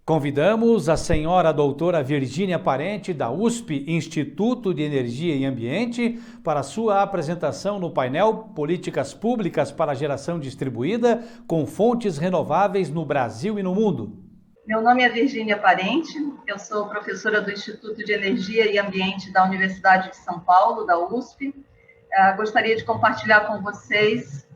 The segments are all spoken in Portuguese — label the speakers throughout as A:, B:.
A: Convidamos a senhora doutora Virgínia Parente, da USP, Instituto de Energia e Ambiente, para sua apresentação no painel Políticas Públicas para a Geração Distribuída com Fontes Renováveis no Brasil e no Mundo.
B: Meu nome é Virgínia Parente, eu sou professora do Instituto de Energia e Ambiente da Universidade de São Paulo, da USP. Gostaria de compartilhar com vocês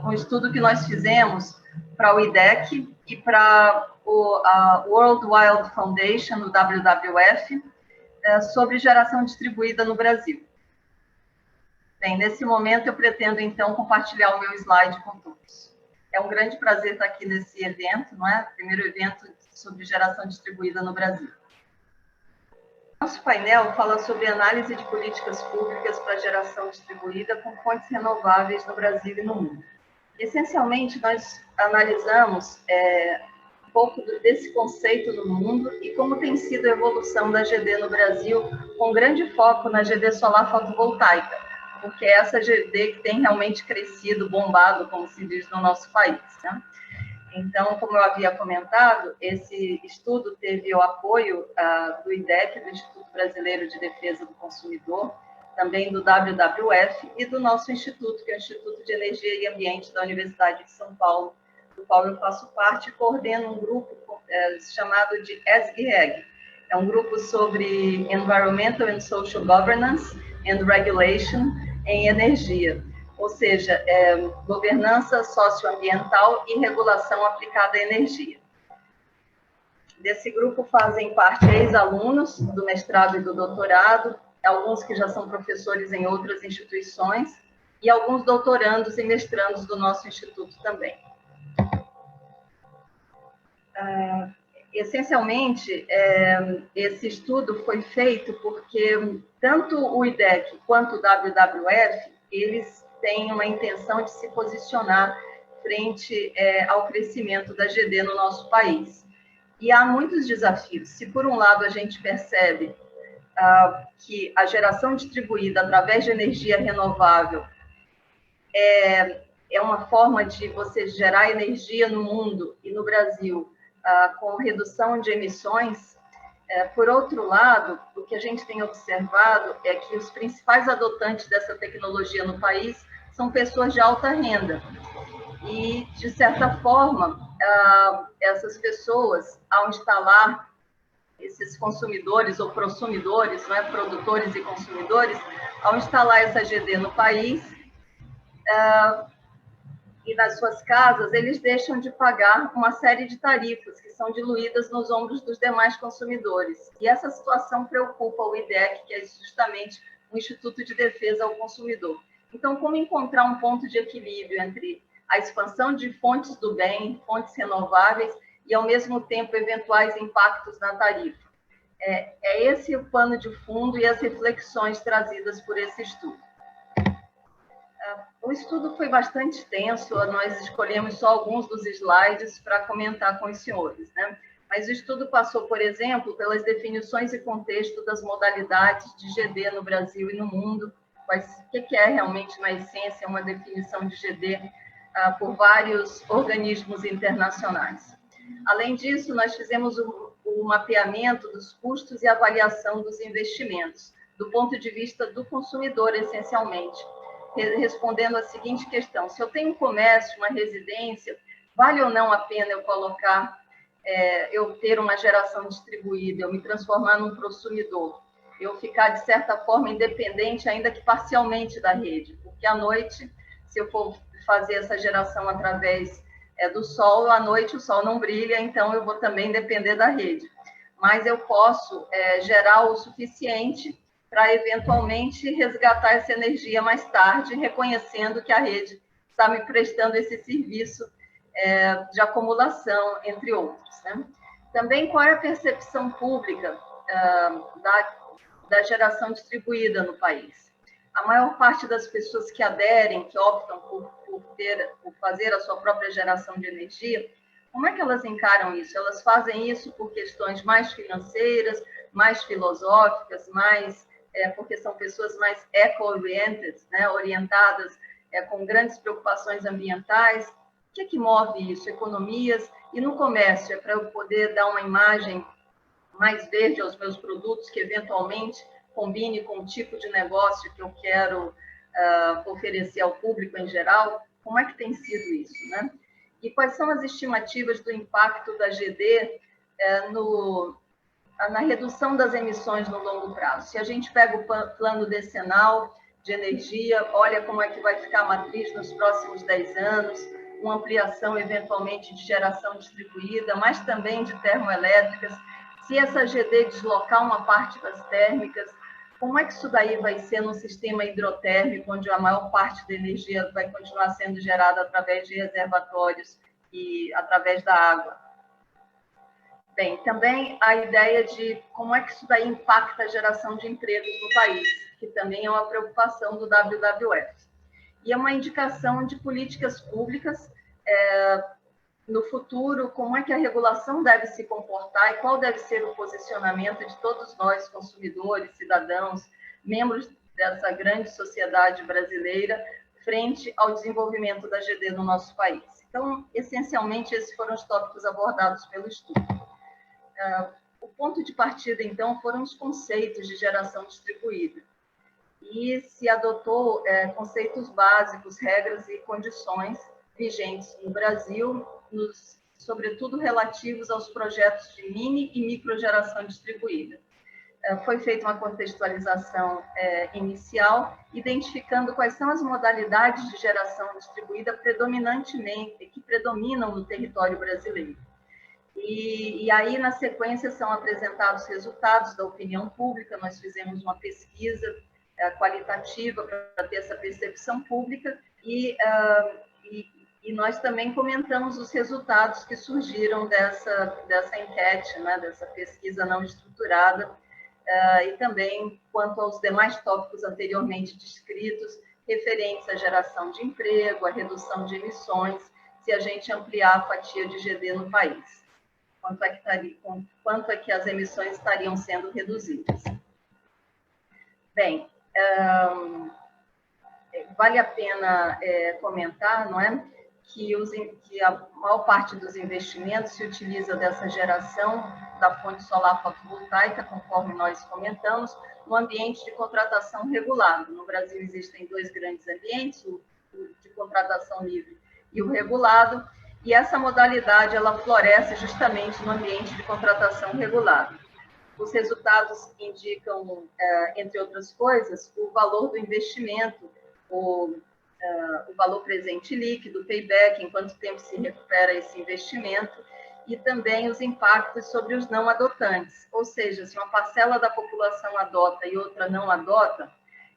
B: um estudo que nós fizemos para o IDEC e para a World Wildlife Foundation, o WWF, sobre geração distribuída no Brasil. Bem, nesse momento eu pretendo, então, compartilhar o meu slide com todos. É um grande prazer estar aqui nesse evento, não é? Primeiro evento sobre geração distribuída no Brasil. Nosso painel fala sobre análise de políticas públicas para geração distribuída com fontes renováveis no Brasil e no mundo. Essencialmente, nós analisamos um pouco desse conceito no mundo e como tem sido a evolução da GD no Brasil, com grande foco na GD solar fotovoltaica, porque é essa GD que tem realmente crescido, bombado, como se diz no nosso país, né? Então, como eu havia comentado, esse estudo teve o apoio do IDEC, do Instituto Brasileiro de Defesa do Consumidor, também do WWF e do nosso instituto, que é o Instituto de Energia e Ambiente da Universidade de São Paulo, do qual eu faço parte e coordeno um grupo chamado de ESG-REG. É um grupo sobre Environmental and Social Governance and Regulation em energia, ou seja, governança socioambiental e regulação aplicada à energia. Desse grupo fazem parte ex-alunos do mestrado e do doutorado, alguns que já são professores em outras instituições e alguns doutorandos e mestrandos do nosso instituto também. Essencialmente, esse estudo foi feito porque tanto o IDEC quanto o WWF, eles têm uma intenção de se posicionar frente ao crescimento da GD no nosso país. E há muitos desafios. Se, por um lado, a gente percebe que a geração distribuída através de energia renovável é uma forma de você gerar energia no mundo e no Brasil com redução de emissões, por outro lado, o que a gente tem observado é que os principais adotantes dessa tecnologia no país são pessoas de alta renda. E, de certa forma, essas pessoas, ao instalar esses consumidores ou prosumidores, não é? Produtores e consumidores, ao instalar essa GD no país e nas suas casas, eles deixam de pagar uma série de tarifas que são diluídas nos ombros dos demais consumidores. E essa situação preocupa o IDEC, que é justamente o Instituto de Defesa ao Consumidor. Então, como encontrar um ponto de equilíbrio entre a expansão de fontes do bem, fontes renováveis, e, ao mesmo tempo, eventuais impactos na tarifa? É esse o pano de fundo e as reflexões trazidas por esse estudo. O estudo foi bastante extenso, nós escolhemos só alguns dos slides para comentar com os senhores, né? Mas o estudo passou, por exemplo, pelas definições e contexto das modalidades de GD no Brasil e no mundo, o que é realmente, na essência, uma definição de GD por vários organismos internacionais. Além disso, nós fizemos o mapeamento dos custos e avaliação dos investimentos, do ponto de vista do consumidor, essencialmente, respondendo a seguinte questão: se eu tenho um comércio, uma residência, vale ou não a pena eu colocar, eu ter uma geração distribuída, eu me transformar num prosumidor, eu ficar, de certa forma, independente, ainda que parcialmente, da rede, porque à noite, se eu for fazer essa geração através do sol, à noite o sol não brilha, então eu vou também depender da rede. Mas eu posso gerar o suficiente para, eventualmente, resgatar essa energia mais tarde, reconhecendo que a rede está me prestando esse serviço de acumulação, entre outros, né? Também, qual é a percepção pública da geração distribuída no país? A maior parte das pessoas que aderem, que optam por fazer a sua própria geração de energia, como é que elas encaram isso? Elas fazem isso por questões mais financeiras, mais filosóficas, porque são pessoas mais eco-oriented, né? Orientadas com grandes preocupações ambientais, que é que move isso? Economias. E no comércio, é para eu poder dar uma imagem mais verde aos meus produtos, que eventualmente combine com o tipo de negócio que eu quero oferecer ao público em geral. Como é que tem sido isso, né? E quais são as estimativas do impacto da GD na redução das emissões no longo prazo? Se a gente pega o plano decenal de energia, olha como é que vai ficar a matriz nos próximos 10 anos, uma ampliação eventualmente de geração distribuída, mas também de termoelétricas. Se essa GD deslocar uma parte das térmicas, como é que isso daí vai ser no sistema hidrotérmico, onde a maior parte da energia vai continuar sendo gerada através de reservatórios e através da água? Bem, também a ideia de como é que isso daí impacta a geração de empregos no país, que também é uma preocupação do WWF. E é uma indicação de políticas públicas no futuro, como é que a regulação deve se comportar e qual deve ser o posicionamento de todos nós, consumidores, cidadãos, membros dessa grande sociedade brasileira, frente ao desenvolvimento da GD no nosso país. Então, essencialmente, esses foram os tópicos abordados pelo estudo. O ponto de partida, então, foram os conceitos de geração distribuída. E se adotou conceitos básicos, regras e condições vigentes no Brasil, sobretudo relativos aos projetos de mini e microgeração distribuída. Foi feita uma contextualização inicial, identificando quais são as modalidades de geração distribuída que predominam no território brasileiro. E aí, na sequência, são apresentados resultados da opinião pública. Nós fizemos uma pesquisa qualitativa para ter essa percepção pública e nós também comentamos os resultados que surgiram dessa enquete, né, dessa pesquisa não estruturada, e também quanto aos demais tópicos anteriormente descritos, referentes à geração de emprego, à redução de emissões, se a gente ampliar a fatia de GD no país. Quanto é que as emissões estariam sendo reduzidas? Bem, vale a pena comentar, não é, que a maior parte dos investimentos se utiliza dessa geração da fonte solar fotovoltaica, conforme nós comentamos, no ambiente de contratação regulado. No Brasil existem dois grandes ambientes, o de contratação livre e o regulado, e essa modalidade ela floresce justamente no ambiente de contratação regulada. Os resultados indicam, entre outras coisas, o valor do investimento, o valor presente líquido, payback, em quanto tempo se recupera esse investimento, e também os impactos sobre os não adotantes. Ou seja, se uma parcela da população adota e outra não adota,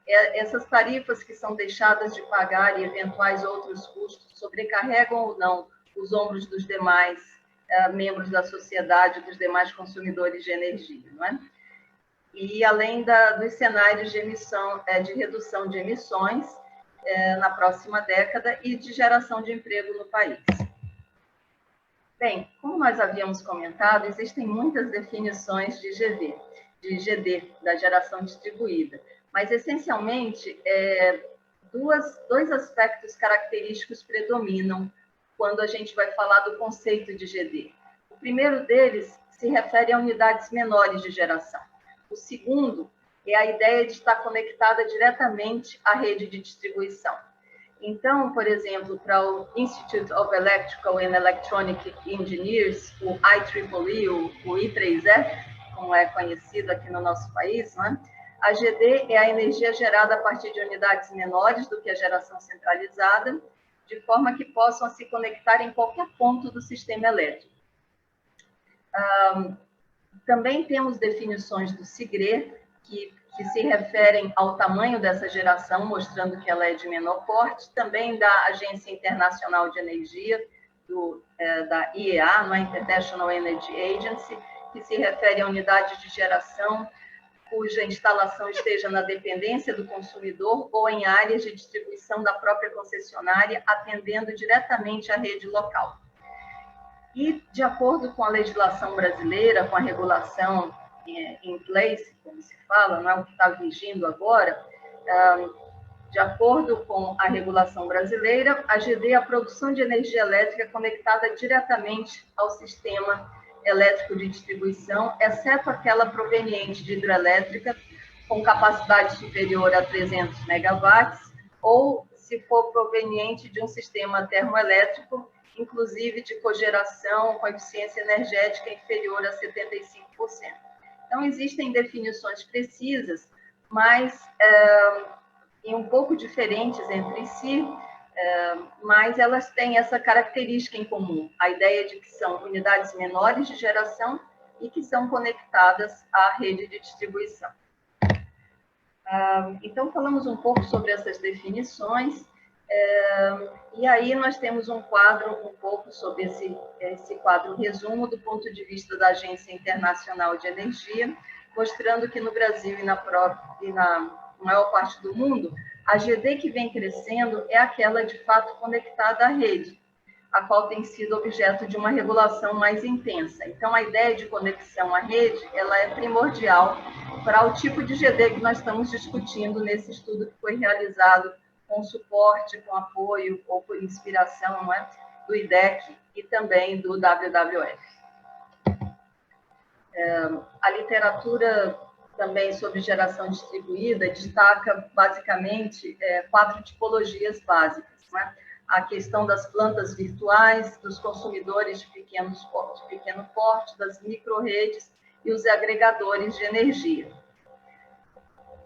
B: essas tarifas que são deixadas de pagar e eventuais outros custos sobrecarregam ou não os ombros dos demais membros da sociedade, dos demais consumidores de energia, não é? E além dos cenários de de redução de emissões na próxima década e de geração de emprego no país. Bem, como nós havíamos comentado, existem muitas definições de GD, da geração distribuída, mas essencialmente dois aspectos característicos predominam quando a gente vai falar do conceito de GD. O primeiro deles se refere a unidades menores de geração. O segundo é a ideia de estar conectada diretamente à rede de distribuição. Então, por exemplo, para o Institute of Electrical and Electronic Engineers, o IEEE, o I3E, como é conhecido aqui no nosso país, não é? A GD é a energia gerada a partir de unidades menores do que a geração centralizada, de forma que possam se conectar em qualquer ponto do sistema elétrico. Também temos definições do SIGRE, que se referem ao tamanho dessa geração, mostrando que ela é de menor porte, também da Agência Internacional de Energia, da IEA, não é? International Energy Agency, que se refere a unidades de geração cuja instalação esteja na dependência do consumidor ou em áreas de distribuição da própria concessionária, atendendo diretamente à rede local. E, de acordo com a legislação brasileira, com a regulação in place, como se fala, não é o que está vigindo agora, De acordo com a regulação brasileira, a GD é a produção de energia elétrica conectada diretamente ao sistema elétrico de distribuição, exceto aquela proveniente de hidrelétrica com capacidade superior a 300 megawatts, ou se for proveniente de um sistema termoelétrico, inclusive de cogeração com eficiência energética inferior a 75%. Então, existem definições precisas, mas e um pouco diferentes entre si, mas elas têm essa característica em comum, a ideia de que são unidades menores de geração e que são conectadas à rede de distribuição. Então, falamos um pouco sobre essas definições, e aí nós temos um quadro um pouco sobre esse quadro resumo do ponto de vista da Agência Internacional de Energia, mostrando que no Brasil e na maior parte do mundo, a GD que vem crescendo é aquela de fato conectada à rede, a qual tem sido objeto de uma regulação mais intensa. Então, a ideia de conexão à rede, ela é primordial para o tipo de GD que nós estamos discutindo nesse estudo que foi realizado com suporte, com apoio ou por inspiração, não é? Do IDEC e também do WWF. A literatura também sobre geração distribuída destaca basicamente 4 tipologias básicas, né? A questão das plantas virtuais, dos consumidores de pequeno porte, das micro-redes e os agregadores de energia.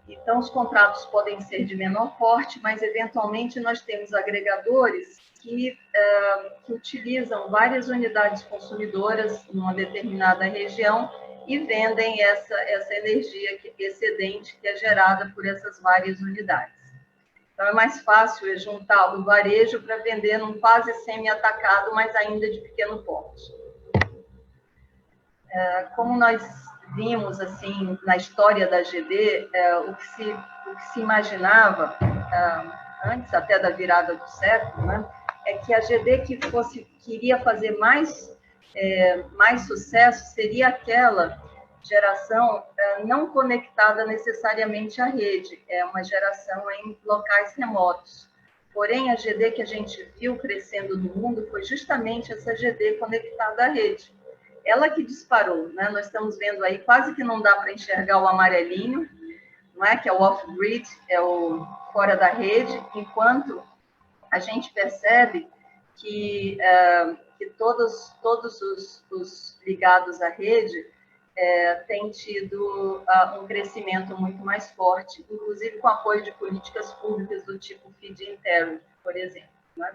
B: Então, os contratos podem ser de menor porte, mas, eventualmente, nós temos agregadores que utilizam várias unidades consumidoras numa determinada região e vendem essa energia excedente que é gerada por essas várias unidades. Então, é mais fácil juntar o varejo para vender num quase semi-atacado, mas ainda de pequeno porte. Como nós vimos assim na história da GD, o que se imaginava, antes até da virada do século, né, é que a GD que iria fazer mais sucesso seria aquela geração não conectada necessariamente à rede, é uma geração em locais remotos. Porém, a GD que a gente viu crescendo no mundo foi justamente essa GD conectada à rede. Ela que disparou, né? Nós estamos vendo aí, quase que não dá para enxergar o amarelinho, não é? Que é o off-grid, é o fora da rede, enquanto a gente percebe que todos os ligados à rede têm tido um crescimento muito mais forte, inclusive com apoio de políticas públicas do tipo feed-in tariff, por exemplo, né?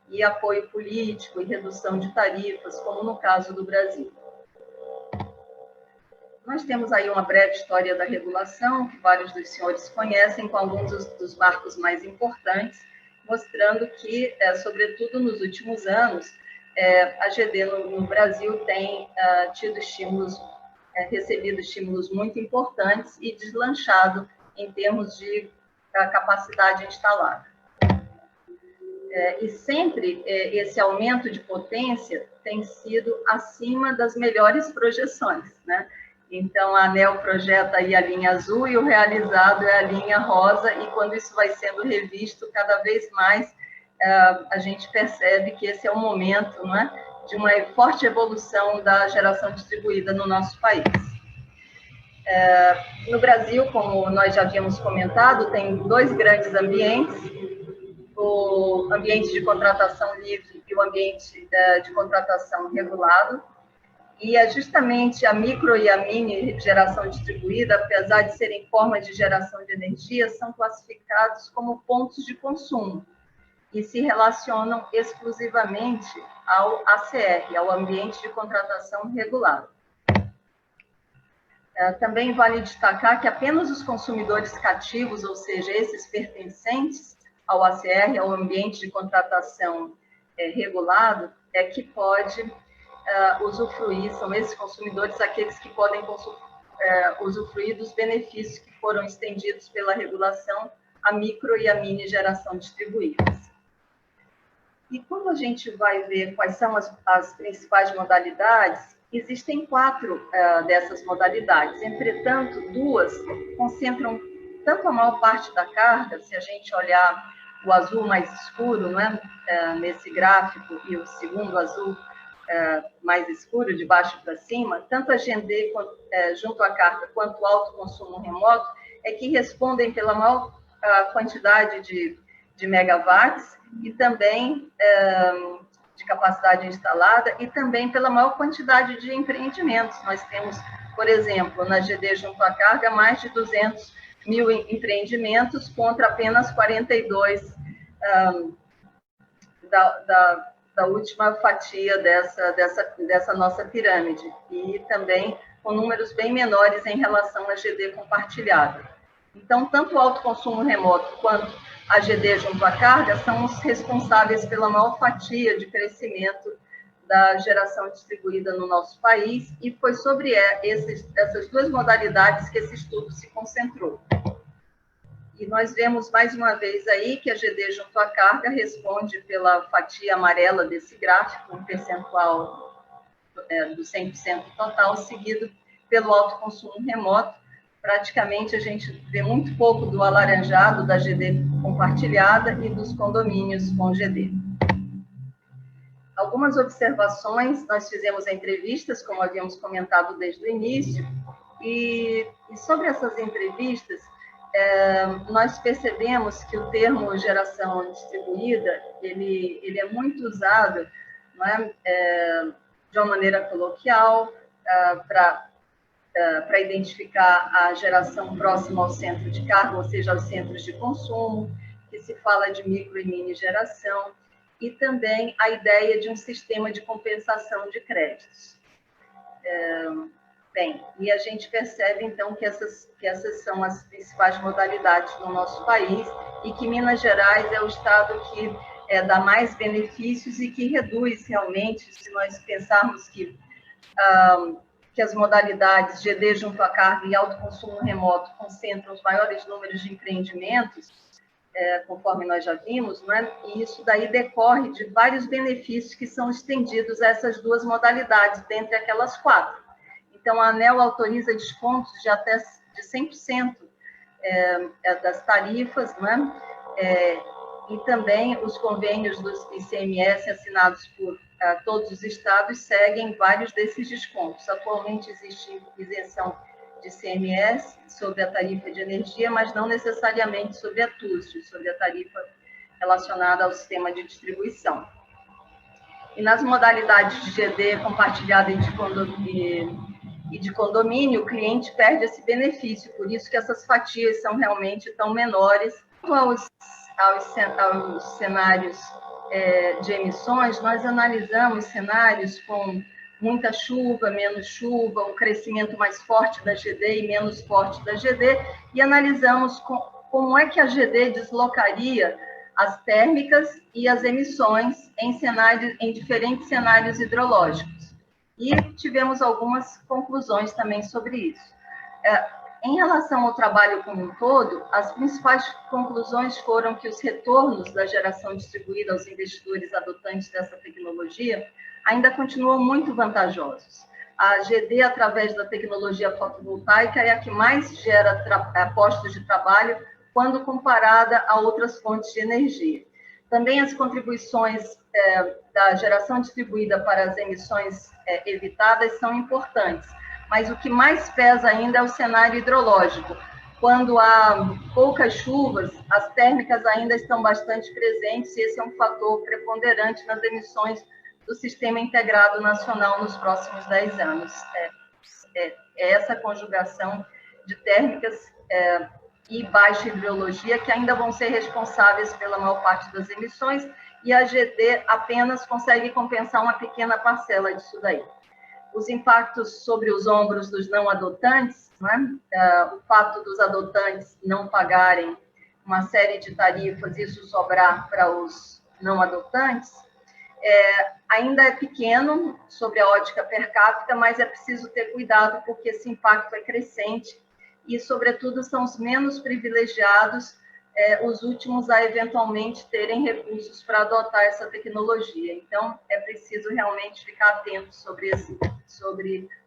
B: E apoio político e redução de tarifas, como no caso do Brasil. Nós temos aí uma breve história da regulação, que vários dos senhores conhecem, com alguns dos marcos mais importantes, mostrando que, sobretudo nos últimos anos, a GD no Brasil tem recebido estímulos muito importantes e deslanchado em termos de capacidade instalada. E sempre esse aumento de potência tem sido acima das melhores projeções, né? Então, a ANEEL projeta aí a linha azul e o realizado é a linha rosa, e quando isso vai sendo revisto cada vez mais, a gente percebe que esse é o momento, não é, de uma forte evolução da geração distribuída no nosso país. No Brasil, como nós já havíamos comentado, tem 2 grandes ambientes, o ambiente de contratação livre e o ambiente de contratação regulado. E é justamente a micro e a mini geração distribuída, apesar de serem formas de geração de energia, são classificados como pontos de consumo e se relacionam exclusivamente ao ACR, ao ambiente de contratação regulado. Também vale destacar que apenas os consumidores cativos, ou seja, esses pertencentes ao ACR, ao ambiente de contratação regulado, que pode usufruir, são esses consumidores aqueles que podem usufruir dos benefícios que foram estendidos pela regulação à micro e à mini geração distribuídas. E quando a gente vai ver quais são as principais modalidades, existem 4 dessas modalidades. Entretanto, 2 concentram tanto a maior parte da carga, se a gente olhar o azul mais escuro, não é? Nesse gráfico, e o segundo azul mais escuro, de baixo para cima, tanto a GD junto à carga quanto o alto consumo remoto é que respondem pela maior quantidade de megawatts e também de capacidade instalada e também pela maior quantidade de empreendimentos. Nós temos, por exemplo, na GD junto à carga, mais de 200 mil empreendimentos contra apenas 42 da última fatia dessa nossa pirâmide, e também com números bem menores em relação à GD compartilhada. Então, tanto o alto consumo remoto quanto a GD junto à carga são os responsáveis pela maior fatia de crescimento da geração distribuída no nosso país, e foi sobre essas duas modalidades que esse estudo se concentrou. E nós vemos mais uma vez aí que a GD junto à carga responde pela fatia amarela desse gráfico, um percentual do 100% total, seguido pelo alto consumo remoto. Praticamente a gente vê muito pouco do alaranjado, da GD compartilhada e dos condomínios com GD. Algumas observações, nós fizemos entrevistas, como havíamos comentado desde o início, e sobre essas entrevistas, nós percebemos que o termo geração distribuída, ele é muito usado, não é? De uma maneira coloquial, para identificar a geração próxima ao centro de carga, ou seja, aos centros de consumo, que se fala de micro e mini geração, e também a ideia de um sistema de compensação de créditos. Bem, e a gente percebe, então, que essas são as principais modalidades no nosso país e que Minas Gerais é o estado que dá mais benefícios e que reduz realmente, se nós pensarmos que as modalidades GD junto à carga e alto consumo remoto concentram os maiores números de empreendimentos, conforme nós já vimos, não é? E isso daí decorre de vários benefícios que são estendidos a essas duas modalidades, dentre aquelas 4. Então, a ANEEL autoriza descontos de até de 100% das tarifas, não é? E também os convênios do ICMS assinados por todos os estados seguem vários desses descontos. Atualmente existe isenção de ICMS sobre a tarifa de energia, mas não necessariamente sobre a TUSD, sobre a tarifa relacionada ao sistema de distribuição. E nas modalidades de GD compartilhada e de condomínio, o cliente perde esse benefício, por isso que essas fatias são realmente tão menores. Aos cenários de emissões, nós analisamos cenários com muita chuva, menos chuva, um crescimento mais forte da GD e menos forte da GD, e analisamos como é que a GD deslocaria as térmicas e as emissões em diferentes cenários hidrológicos. E tivemos algumas conclusões também sobre isso. Em relação ao trabalho como um todo, as principais conclusões foram que os retornos da geração distribuída aos investidores adotantes dessa tecnologia ainda continuam muito vantajosos. A GD, através da tecnologia fotovoltaica, é a que mais gera postos de trabalho quando comparada a outras fontes de energia. Também as contribuições da geração distribuída para as emissões evitadas são importantes, mas o que mais pesa ainda é o cenário hidrológico. Quando há poucas chuvas, as térmicas ainda estão bastante presentes, e esse é um fator preponderante nas emissões do Sistema Integrado Nacional nos próximos 10 anos. É essa conjugação de térmicas e baixa hidrologia que ainda vão ser responsáveis pela maior parte das emissões, e a GD apenas consegue compensar uma pequena parcela disso daí. Os impactos sobre os ombros dos não adotantes, o fato dos adotantes não pagarem uma série de tarifas, isso sobrar para os não adotantes, ainda é pequeno sobre a ótica per capita, mas é preciso ter cuidado porque esse impacto é crescente e, sobretudo, são os menos privilegiados, os últimos a eventualmente terem recursos para adotar essa tecnologia. Então, é preciso realmente ficar atento sobre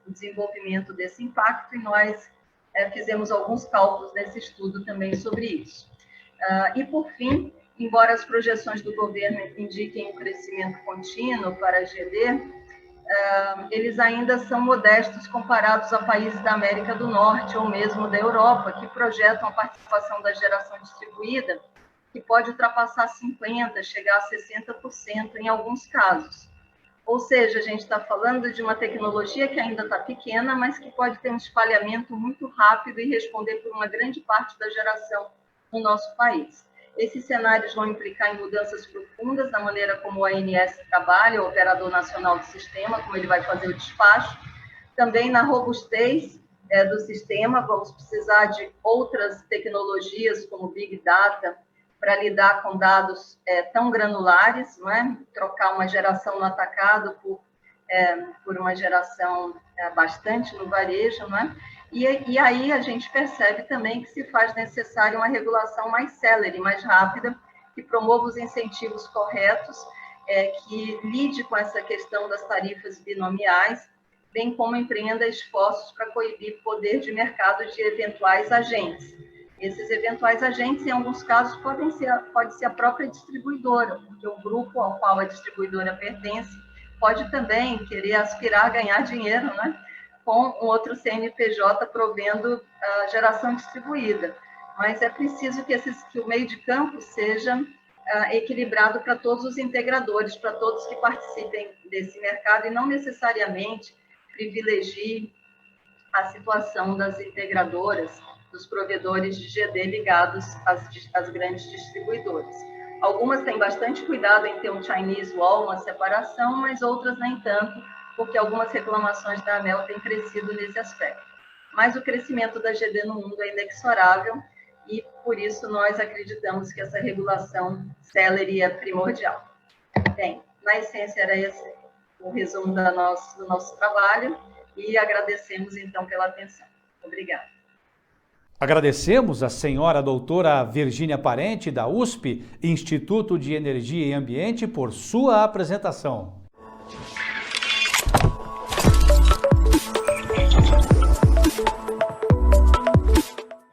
B: o desenvolvimento desse impacto, e nós fizemos alguns cálculos nesse estudo também sobre isso. E, por fim, embora as projeções do governo indiquem um crescimento contínuo para a GD, eles ainda são modestos comparados a países da América do Norte ou mesmo da Europa, que projetam a participação da geração distribuída, que pode ultrapassar 50%, chegar a 60% em alguns casos. Ou seja, a gente está falando de uma tecnologia que ainda está pequena, mas que pode ter um espalhamento muito rápido e responder por uma grande parte da geração no nosso país. Esses cenários vão implicar em mudanças profundas na maneira como o ANS trabalha, o Operador Nacional do Sistema, como ele vai fazer o despacho, também na robustez do sistema. Vamos precisar de outras tecnologias, como Big Data, para lidar com dados tão granulares, não é? Trocar uma geração no atacado por uma geração bastante no varejo, não é? E aí a gente percebe também que se faz necessária uma regulação mais célere, mais rápida, que promova os incentivos corretos, que lide com essa questão das tarifas binomiais, bem como empreenda esforços para coibir poder de mercado de eventuais agentes. Esses eventuais agentes, em alguns casos, pode ser a própria distribuidora, porque o grupo ao qual a distribuidora pertence pode também querer aspirar a ganhar dinheiro, né, com um outro CNPJ provendo a geração distribuída. Mas é preciso que o meio de campo seja equilibrado para todos os integradores, para todos que participem desse mercado, e não necessariamente privilegie a situação das integradoras, dos provedores de GD ligados às grandes distribuidoras. Algumas têm bastante cuidado em ter um Chinese Wall, uma separação, mas outras nem tanto, porque algumas reclamações da ANEEL têm crescido nesse aspecto. Mas o crescimento da GD no mundo é inexorável e, por isso, nós acreditamos que essa regulação célere é primordial. Bem, na essência, era esse o resumo do nosso trabalho e agradecemos, então, pela atenção. Obrigada.
A: Agradecemos a senhora doutora Virgínia Parente, da USP, Instituto de Energia e Ambiente, por sua apresentação.